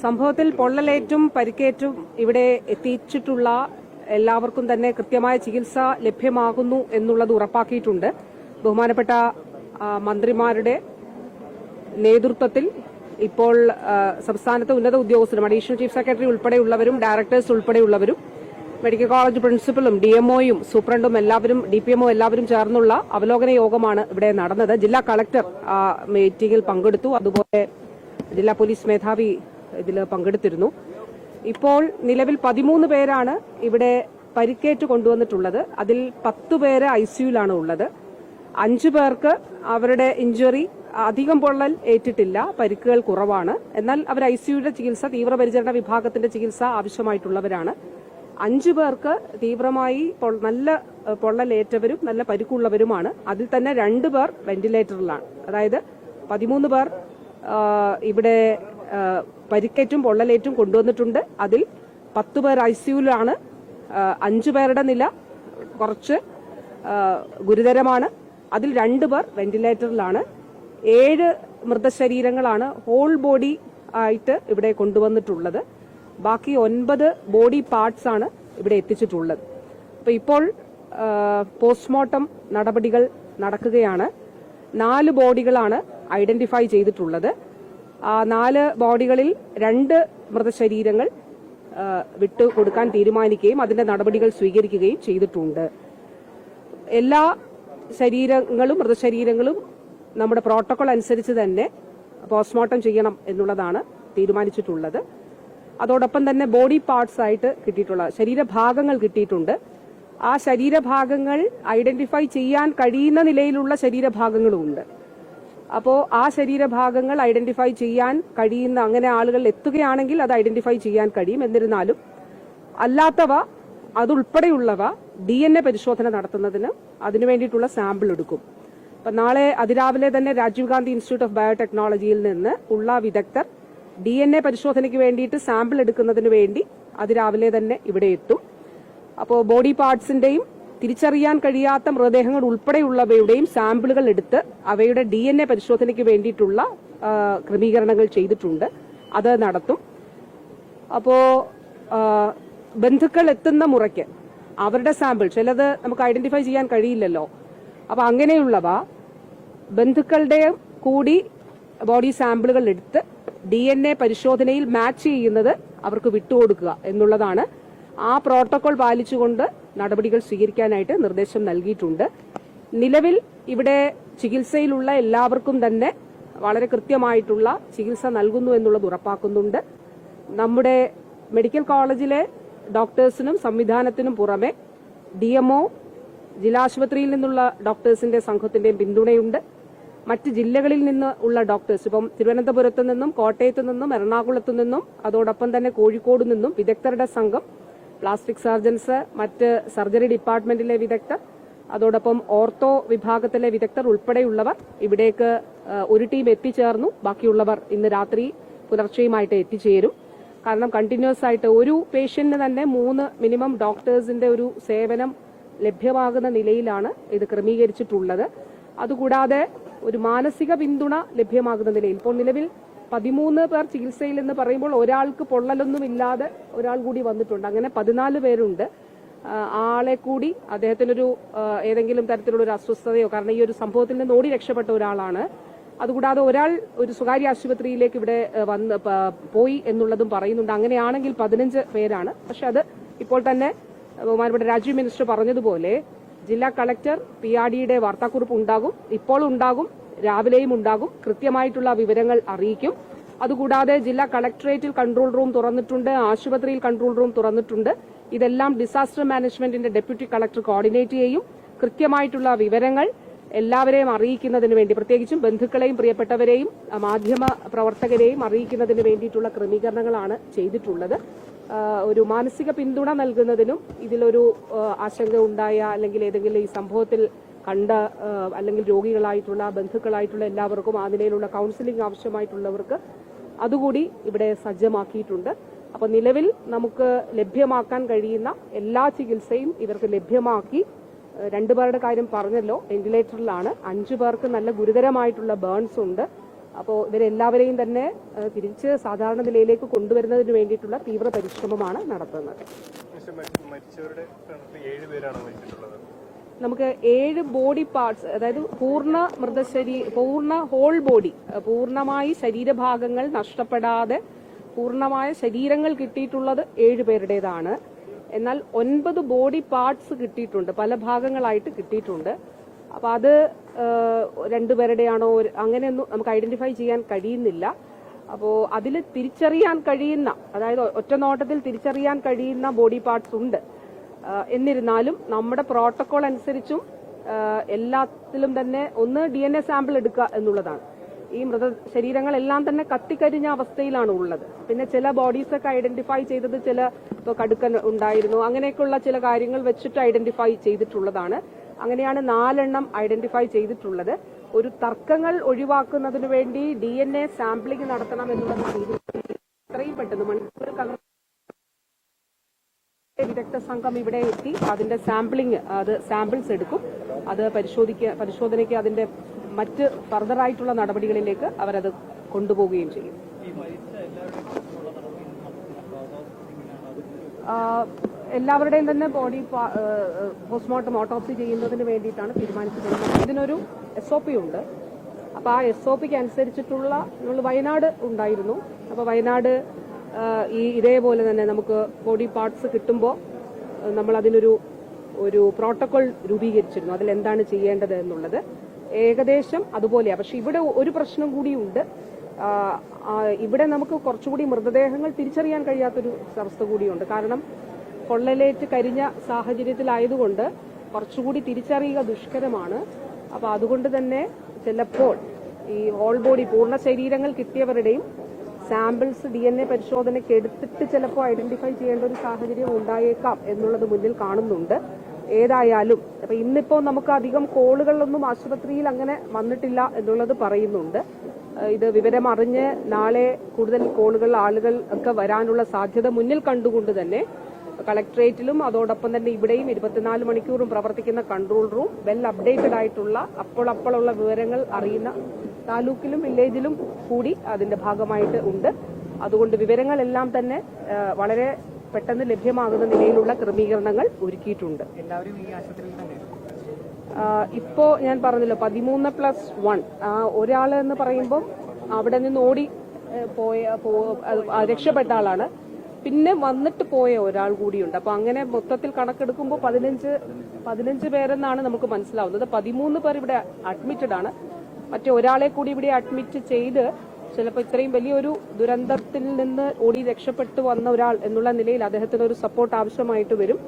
സംഭവത്തിൽ പൊള്ളലേറ്റും പരിക്കേറ്റും ഇവിടെ എത്തിച്ചിട്ടുള്ള എല്ലാവർക്കും തന്നെ കൃത്യമായ ചികിത്സ ലഭ്യമാകുന്നു എന്നുള്ളത് ഉറപ്പാക്കിയിട്ടുണ്ട്. ബഹുമാനപ്പെട്ട മന്ത്രിമാരുടെ നേതൃത്വത്തിൽ ഇപ്പോൾ സംസ്ഥാനത്തെ ഉന്നത ഉദ്യോഗസ്ഥരും അഡീഷണൽ ചീഫ് സെക്രട്ടറി ഉൾപ്പെടെയുള്ളവരും ഡയറക്ടേഴ്സ് ഉൾപ്പെടെയുള്ളവരും മെഡിക്കൽ കോളേജ് പ്രിൻസിപ്പലും ഡിഎംഒയും സൂപ്രണ്ടും എല്ലാവരും ഡിപിഎംഒ എല്ലാവരും ചേർന്നുള്ള അവലോകന യോഗമാണ് ഇവിടെ നടന്നത്. ജില്ലാ കളക്ടർ മീറ്റിംഗിൽ പങ്കെടുത്തു. അതുപോലെ ജില്ലാ പോലീസ് മേധാവി ഇതിൽ പങ്കെടുത്തിരുന്നു. ഇപ്പോൾ നിലവിൽ 13 പേരാണ് ഇവിടെ പരിക്കേറ്റ് കൊണ്ടുവന്നിട്ടുള്ളത്. അതിൽ 10 പേര് ഐസിയുലാണ് ഉള്ളത്. 5 പേർക്ക് അവരുടെ ഇഞ്ചുറി അധികം പൊള്ളൽ ഏറ്റിട്ടില്ല, പരിക്കുകൾ കുറവാണ്. എന്നാൽ അവർ ഐസിയുയുടെ ചികിത്സ, തീവ്രപരിചരണ വിഭാഗത്തിന്റെ ചികിത്സ ആവശ്യമായിട്ടുള്ളവരാണ്. 5 പേർക്ക് തീവ്രമായി നല്ല പൊള്ളലേറ്റവരും നല്ല പരിക്കുള്ളവരുമാണ്. അതിൽ തന്നെ 2 പേർ വെന്റിലേറ്ററിലാണ്. അതായത് 13 പേർ ഇവിടെ പരിക്കേറ്റും പൊള്ളലേറ്റും കൊണ്ടുവന്നിട്ടുണ്ട്. അതിൽ 10 പേർ ഐസിയുലാണ്. 5 പേരുടെ നില കുറച്ച് ഗുരുതരമാണ്. അതിൽ 2 പേർ വെന്റിലേറ്ററിലാണ്. 7 മൃതശരീരങ്ങളാണ് ഹോൾ ബോഡി ആയിട്ട് ഇവിടെ കൊണ്ടുവന്നിട്ടുള്ളത്. ബാക്കി 9 ബോഡി പാർട്സ് ആണ് ഇവിടെ എത്തിച്ചിട്ടുള്ളത്. അപ്പൊ ഇപ്പോൾ പോസ്റ്റ്മോർട്ടം നടപടികൾ നടക്കുകയാണ്. 4 ബോഡികളാണ് ഐഡന്റിഫൈ ചെയ്തിട്ടുള്ളത്. ആ 4 ബോഡികളിൽ 2 മൃതശരീരങ്ങൾ വിട്ടുകൊടുക്കാൻ തീരുമാനിക്കുകയും അതിന്റെ നടപടികൾ സ്വീകരിക്കുകയും ചെയ്തിട്ടുണ്ട്. എല്ലാ മൃതശരീരങ്ങളും നമ്മുടെ പ്രോട്ടോകോൾ അനുസരിച്ച് തന്നെ പോസ്റ്റ്മോർട്ടം ചെയ്യണം എന്നുള്ളതാണ് തീരുമാനിച്ചിട്ടുള്ളത്. അതോടൊപ്പം തന്നെ ബോഡി പാർട്സ് ആയിട്ട് കിട്ടിയിട്ടുള്ള ശരീരഭാഗങ്ങൾ കിട്ടിയിട്ടുണ്ട്. ആ ശരീരഭാഗങ്ങൾ ഐഡന്റിഫൈ ചെയ്യാൻ കഴിയുന്ന നിലയിലുള്ള ശരീരഭാഗങ്ങളും ഉണ്ട്. അപ്പോൾ ആ ശരീരഭാഗങ്ങൾ ഐഡന്റിഫൈ ചെയ്യാൻ കഴിയുന്ന അങ്ങനെ ആളുകൾ എത്തുകയാണെങ്കിൽ അത് ഐഡന്റിഫൈ ചെയ്യാൻ കഴിയും. എന്നിരുന്നാലും അല്ലാത്തവ അതുൾപ്പെടെയുള്ളവ DNA പരിശോധന നടത്തുന്നതിന് അതിനു വേണ്ടിയിട്ടുള്ള സാമ്പിൾ എടുക്കും. അപ്പൊ നാളെ അതിരാവിലെ തന്നെ രാജീവ് ഗാന്ധി ഇൻസ്റ്റിറ്റ്യൂട്ട് ഓഫ് ബയോടെക്നോളജിയിൽ നിന്ന് ഉള്ള വിദഗ്ധർ DNA പരിശോധനയ്ക്ക് വേണ്ടിയിട്ട് സാമ്പിൾ എടുക്കുന്നതിന് വേണ്ടി അതിരാവിലെ തന്നെ ഇവിടെ എത്തും. അപ്പോൾ ബോഡി പാർട്സിന്റെയും തിരിച്ചറിയാൻ കഴിയാത്ത മൃതദേഹങ്ങൾ ഉൾപ്പെടെയുള്ളവയുടെയും സാമ്പിളുകൾ എടുത്ത് അവയുടെ DNA പരിശോധനയ്ക്ക് വേണ്ടിയിട്ടുള്ള ക്രമീകരണങ്ങൾ ചെയ്തിട്ടുണ്ട്. അത് നടത്തും. അപ്പോ ബന്ധുക്കൾ എത്തുന്ന മുറയ്ക്ക് അവരുടെ സാമ്പിൾ ചിലത് നമുക്ക് ഐഡന്റിഫൈ ചെയ്യാൻ കഴിയില്ലല്ലോ. അപ്പൊ അങ്ങനെയുള്ളവ ബന്ധുക്കളുടെ കൂടി ബോഡി സാമ്പിളുകൾ എടുത്ത് DNA പരിശോധനയിൽ മാച്ച് ചെയ്യുന്നത് അവർക്ക് വിട്ടുകൊടുക്കുക എന്നുള്ളതാണ്. ആ പ്രോട്ടോകോൾ പാലിച്ചുകൊണ്ട് നടപടികൾ സ്വീകരിക്കാനായിട്ട് നിർദ്ദേശം നൽകിയിട്ടുണ്ട്. നിലവിൽ ഇവിടെ ചികിത്സയിലുള്ള എല്ലാവർക്കും തന്നെ വളരെ കൃത്യമായിട്ടുള്ള ചികിത്സ നൽകുന്നു എന്നുള്ളത് ഉറപ്പാക്കുന്നുണ്ട്. നമ്മുടെ മെഡിക്കൽ കോളേജിലെ ഡോക്ടേഴ്സിനും സംവിധാനത്തിനും പുറമെ DMO, ജില്ലാശുപത്രിയിൽ നിന്നുള്ള ഡോക്ടേഴ്സിന്റെ സംഘത്തിന്റെയും പിന്തുണയുണ്ട്. മറ്റ് ജില്ലകളിൽ നിന്ന് ഉള്ള ഡോക്ടേഴ്സ്, ഇപ്പം തിരുവനന്തപുരത്ത് നിന്നും കോട്ടയത്ത് നിന്നും എറണാകുളത്തു നിന്നും അതോടൊപ്പം തന്നെ കോഴിക്കോട് നിന്നും വിദഗ്ധരുടെ സംഘം, പ്ലാസ്റ്റിക് സർജൻസ്, മറ്റ് സർജറി ഡിപ്പാർട്ട്മെന്റിലെ വിദഗ്ധർ, അതോടൊപ്പം ഓർത്തോ വിഭാഗത്തിലെ വിദഗ്ധർ ഉൾപ്പെടെയുള്ളവർ ഇവിടേക്ക് ഒരു ടീം എത്തിച്ചേർന്നു. ബാക്കിയുള്ളവർ ഇന്ന് രാത്രി പുലർച്ചെയുമായിട്ട് എത്തിച്ചേരും. കാരണം കണ്ടിന്യൂസ് ആയിട്ട് ഒരു പേഷ്യന്റിന് തന്നെ 3 മിനിമം ഡോക്ടേഴ്സിന്റെ ഒരു സേവനം ലഭ്യമാകുന്ന നിലയിലാണ് ഇത് ക്രമീകരിച്ചിട്ടുള്ളത്. അതുകൂടാതെ ഒരു മാനസിക പിന്തുണ ലഭ്യമാകുന്ന നിലയിൽ ഇപ്പോൾ നിലവിൽ 13 പേർ ചികിത്സയിൽ എന്ന് പറയുമ്പോൾ ഒരാൾക്ക് പൊള്ളലൊന്നുമില്ലാതെ ഒരാൾ കൂടി വന്നിട്ടുണ്ട്. അങ്ങനെ 14 പേരുണ്ട്. ആളെ കൂടി അദ്ദേഹത്തിനൊരു ഏതെങ്കിലും തരത്തിലുള്ള ഒരു അസ്വസ്ഥതയോ, കാരണം ഈ ഒരു സംഭവത്തിൽ നിന്ന് ഓടി രക്ഷപ്പെട്ട ഒരാളാണ്. അതുകൂടാതെ ഒരാൾ ഒരു സ്വകാര്യ ആശുപത്രിയിലേക്ക് ഇവിടെ പോയി എന്നുള്ളതും പറയുന്നുണ്ട്. അങ്ങനെയാണെങ്കിൽ 15 പേരാണ്. പക്ഷെ അത് ഇപ്പോൾ തന്നെ ബഹുമാനപ്പെട്ട രാജീവ് മിനിസ്റ്റർ പറഞ്ഞതുപോലെ ജില്ലാ കളക്ടർ PRDയുടെ വാർത്താക്കുറിപ്പ് ഉണ്ടാകും, ഇപ്പോൾ ഉണ്ടാകും, രാവിലെയും ഉണ്ടാകും. കൃത്യമായിട്ടുള്ള വിവരങ്ങൾ അറിയിക്കും. അതുകൂടാതെ ജില്ലാ കളക്ടറേറ്റിൽ കൺട്രോൾ റൂം തുറന്നിട്ടുണ്ട്, ആശുപത്രിയിൽ കൺട്രോൾ റൂം തുറന്നിട്ടുണ്ട്. ഇതെല്ലാം ഡിസാസ്റ്റർ മാനേജ്മെന്റിന്റെ ഡെപ്യൂട്ടി കളക്ടർ കോർഡിനേറ്റ് ചെയ്യും. കൃത്യമായിട്ടുള്ള വിവരങ്ങൾ എല്ലാവരെയും അറിയിക്കുന്നതിന് വേണ്ടി, പ്രത്യേകിച്ചും ബന്ധുക്കളെയും പ്രിയപ്പെട്ടവരെയും മാധ്യമ പ്രവർത്തകരെയും അറിയിക്കുന്നതിന് വേണ്ടിയിട്ടുള്ള ക്രമീകരണങ്ങളാണ് ചെയ്തിട്ടുള്ളത്. ഒരു മാനസിക പിന്തുണ നൽകുന്നതിനും ഇതിലൊരു ആശങ്ക ഉണ്ടായ അല്ലെങ്കിൽ ഏതെങ്കിലും ഈ സംഭവത്തിൽ കണ്ട അല്ലെങ്കിൽ രോഗികളായിട്ടുള്ള ബന്ധുക്കളായിട്ടുള്ള എല്ലാവർക്കും ആ നിലയിലുള്ള കൌൺസിലിംഗ് ആവശ്യമായിട്ടുള്ളവർക്ക് അതുകൂടി ഇവിടെ സജ്ജമാക്കിയിട്ടുണ്ട്. അപ്പൊ നിലവിൽ നമുക്ക് ലഭ്യമാക്കാൻ കഴിയുന്ന എല്ലാ ചികിത്സയും ഇവർക്ക് ലഭ്യമാക്കി 2 പേരുടെ കാര്യം പറഞ്ഞല്ലോ, വെന്റിലേറ്ററിലാണ്. 5 പേർക്ക് നല്ല ഗുരുതരമായിട്ടുള്ള ബേൺസ് ഉണ്ട്. അപ്പോൾ ഇവരെല്ലാവരെയും തന്നെ തിരിച്ച് സാധാരണ നിലയിലേക്ക് കൊണ്ടുവരുന്നതിന് വേണ്ടിയിട്ടുള്ള തീവ്ര പരിശ്രമമാണ് നടത്തുന്നത്. നമുക്ക് 7 ബോഡി പാർട്സ്, അതായത് പൂർണ്ണ ഹോൾ ബോഡി, പൂർണ്ണമായി ശരീരഭാഗങ്ങൾ നഷ്ടപ്പെടാതെ പൂർണ്ണമായ ശരീരങ്ങൾ കിട്ടിയിട്ടുള്ളത് 7 പേരുടേതാണ്. എന്നാൽ 9 ബോഡി പാർട്സ് കിട്ടിയിട്ടുണ്ട്, പല ഭാഗങ്ങളായിട്ട് കിട്ടിയിട്ടുണ്ട്. അപ്പൊ അത് 2 പേരുടെയാണോ അങ്ങനെയൊന്നും നമുക്ക് ഐഡന്റിഫൈ ചെയ്യാൻ കഴിയുന്നില്ല. അപ്പോൾ അതിൽ തിരിച്ചറിയാൻ കഴിയുന്ന, അതായത് ഒറ്റ നോട്ടത്തിൽ തിരിച്ചറിയാൻ കഴിയുന്ന ബോഡി പാർട്സ് ഉണ്ട്. എന്നിരുന്നാലും നമ്മുടെ പ്രോട്ടോകോൾ അനുസരിച്ചും എല്ലാത്തിലും തന്നെ ഒന്ന് DNA സാമ്പിൾ എടുക്കുക എന്നുള്ളതാണ്. ഈ മൃതശരീരങ്ങളെല്ലാം തന്നെ കത്തിക്കരിഞ്ഞ അവസ്ഥയിലാണ് ഉള്ളത്. പിന്നെ ചില ബോഡീസൊക്കെ ഐഡന്റിഫൈ ചെയ്തത് ചില ഇപ്പോൾ കടുക്കൻ ഉണ്ടായിരുന്നു, അങ്ങനെയൊക്കെയുള്ള ചില കാര്യങ്ങൾ വെച്ചിട്ട് ഐഡന്റിഫൈ ചെയ്തിട്ടുള്ളതാണ്. അങ്ങനെയാണ് 4 എണ്ണം ഐഡന്റിഫൈ ചെയ്തിട്ടുള്ളത്. ഒരു തർക്കങ്ങൾ ഒഴിവാക്കുന്നതിന് വേണ്ടി DNA സാമ്പിളിംഗ് നടത്തണം എന്നുള്ളത് എത്രയും പെട്ടെന്ന് മണിക്കൂറുകൾ വിദഗ്ധ സംഘം ഇവിടെ എത്തി അതിന്റെ സാമ്പിൾസ് എടുക്കും. അത് പരിശോധനയ്ക്ക് അതിന്റെ മറ്റ് ഫർദറായിട്ടുള്ള നടപടികളിലേക്ക് അവരത് കൊണ്ടുപോവുകയും ചെയ്യും. എല്ലാവരുടെയും തന്നെ ബോഡി പോസ്റ്റ്മോർട്ടം ഓട്ടോപ്സി ചെയ്യുന്നതിന് വേണ്ടിയിട്ടാണ് തീരുമാനിച്ചിട്ടുള്ളത്. ഇതിനൊരു SOP ഉണ്ട്. അപ്പോൾ ആ SOPക്ക് അനുസരിച്ചിട്ടുള്ള നമ്മൾ വയനാട് ഉണ്ടായിരുന്നു. അപ്പോൾ വയനാട് ഇതേപോലെ തന്നെ നമുക്ക് ബോഡി പാർട്സ് കിട്ടുമ്പോൾ നമ്മൾ അതിനൊരു പ്രോട്ടോകോൾ രൂപീകരിച്ചിരുന്നു, അതിലെന്താണ് ചെയ്യേണ്ടത് എന്നുള്ളത്. ഏകദേശം അതുപോലെയാണ്. പക്ഷെ ഇവിടെ ഒരു പ്രശ്നം കൂടിയുണ്ട്. ഇവിടെ നമുക്ക് കുറച്ചുകൂടി മൃതദേഹങ്ങൾ തിരിച്ചറിയാൻ കഴിയാത്തൊരു അവസ്ഥ കൂടിയുണ്ട്. കാരണം പൊള്ളലേറ്റ് കരിഞ്ഞ സാഹചര്യത്തിലായതുകൊണ്ട് കുറച്ചുകൂടി തിരിച്ചറിയുക ദുഷ്കരമാണ്. അപ്പൊ അതുകൊണ്ട് തന്നെ ചിലപ്പോൾ ഈ ഹോൾ ബോഡി പൂർണ്ണ ശരീരങ്ങൾ കിട്ടിയവരുടെയും സാമ്പിൾസ് DNA പരിശോധനയ്ക്ക് എടുത്തിട്ട് ചിലപ്പോൾ ഐഡന്റിഫൈ ചെയ്യേണ്ട ഒരു സാഹചര്യം ഉണ്ടായേക്കാം എന്നുള്ളത് മുന്നിൽ കാണുന്നുണ്ട്. ഏതായാലും അപ്പൊ ഇന്നിപ്പോ നമുക്ക് അധികം കോളുകളൊന്നും ആശുപത്രിയിൽ അങ്ങനെ വന്നിട്ടില്ല എന്നുള്ളത് പറയുന്നുണ്ട്. ഇത് വിവരം അറിഞ്ഞ് നാളെ കൂടുതൽ ആളുകൾ ഒക്കെ വരാനുള്ള സാധ്യത മുന്നിൽ കണ്ടുകൊണ്ട് തന്നെ കളക്ടറേറ്റിലും അതോടൊപ്പം തന്നെ ഇവിടെയും 24 മണിക്കൂറും പ്രവർത്തിക്കുന്ന കൺട്രോൾ റൂം വെൽ അപ്ഡേറ്റഡ് ആയിട്ടുള്ള അപ്പോഴുള്ള വിവരങ്ങൾ അറിയുന്ന താലൂക്കിലും വില്ലേജിലും കൂടി അതിന്റെ ഭാഗമായിട്ട് ഉണ്ട്. അതുകൊണ്ട് വിവരങ്ങളെല്ലാം തന്നെ വളരെ പെട്ടെന്ന് ലഭ്യമാകുന്ന നിലയിലുള്ള ക്രമീകരണങ്ങൾ ഒരുക്കിയിട്ടുണ്ട്. ഇപ്പോ ഞാൻ പറഞ്ഞല്ലോ 13+1 ഒരാൾ എന്ന് പറയുമ്പോൾ അവിടെ നിന്ന് ഓടി രക്ഷപ്പെട്ട ആളാണ്. പിന്നെ വന്നിട്ട് പോയ ഒരാൾ കൂടിയുണ്ട്. അപ്പൊ അങ്ങനെ മൊത്തത്തിൽ കണക്കെടുക്കുമ്പോൾ 15 പേരെന്നാണ് നമുക്ക് മനസ്സിലാവുന്നത്. 13 പേർ ഇവിടെ അഡ്മിറ്റഡ് ആണ്. മറ്റേ ഒരാളെ കൂടി ഇവിടെ അഡ്മിറ്റ് ചെയ്ത് ചിലപ്പോൾ ഇത്രയും വലിയൊരു ദുരന്തത്തിൽ നിന്ന് ഓടി രക്ഷപ്പെട്ടു വന്ന ഒരാൾ എന്നുള്ള നിലയിൽ അദ്ദേഹത്തിന് ഒരു സപ്പോർട്ട് ആവശ്യമായിട്ട് വരും.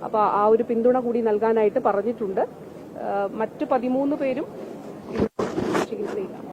അപ്പൊ ആ ഒരു പിന്തുണ കൂടി നൽകാനായിട്ട് പറഞ്ഞിട്ടുണ്ട്. മറ്റ് 13 പേരും ചികിത്സയിലാണ്.